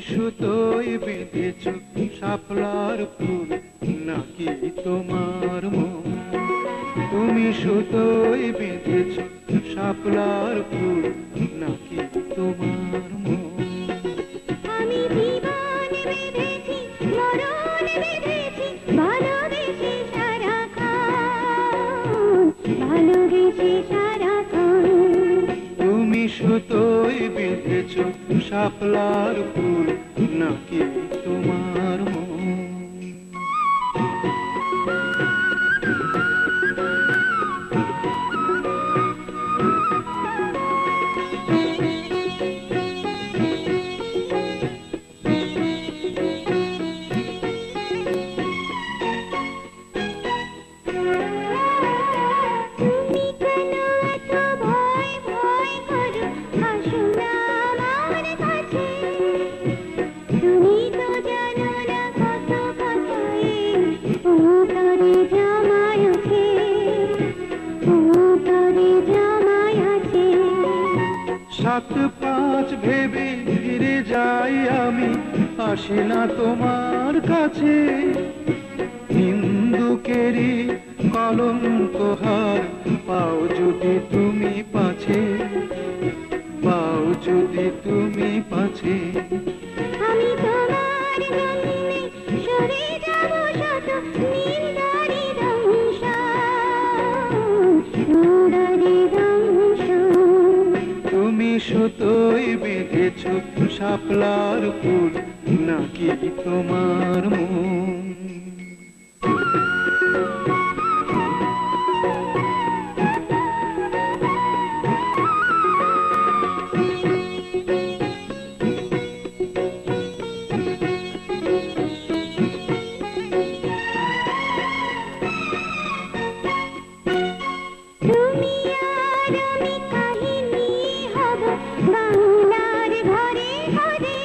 সুতোয় বেঁধেছ শাপলার ফুল নাকি তোমার মন? তুমি সুতোয় বেঁধেছ শাপলার ফুল নাকি তোমার মন? আমি জীবন বেঁধেছি, মরণ বেঁধেছি, ভালোবেসে সারাক্ষণ, ভালোবেসে সারাক্ষণ। তুমি সুতোয় বেঁধেছ শাপলার ফুল নাকি তোমার মন? তুমি কেন এত ভয় ভয় করো? আসো না আমার কাছে। তুমি তো জানো না কত কথায় অন্তরে জামাই আছে, অন্তরে জামাই আছে। 7-5 ভেবে ফিরে যাই আমি, আসি না তোমার কাছে। নিন্দুকেরই কলঙ্ক হার পাও যদি তুমি পাছে, পাও যদি তুমি পাছে। আমি তোমার জন্যে সরে যাব শত নিন্দারি দংশন, নিন্দারি দংশন। তুমি সুতোয় বেঁধেছ শাপলার ফুল নাকি তোমার মন? তুমি আর আমি কাহিনী হব বাংলার ঘরে ঘরে,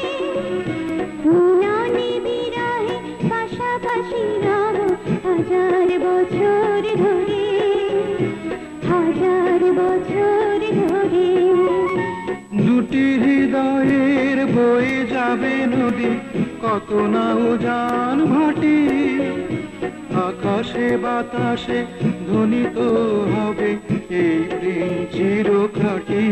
মিলনে বিরহে পাশাপাশি রব হাজার বছর ধরে, হাজার বছর ধরে। দুটি হৃদয়ের বয়ে যাবে নদী, কত না উজান ভাটি। আকাশে বাতাসে ধ্বনিত হবে এই প্রেম চিরখাটি।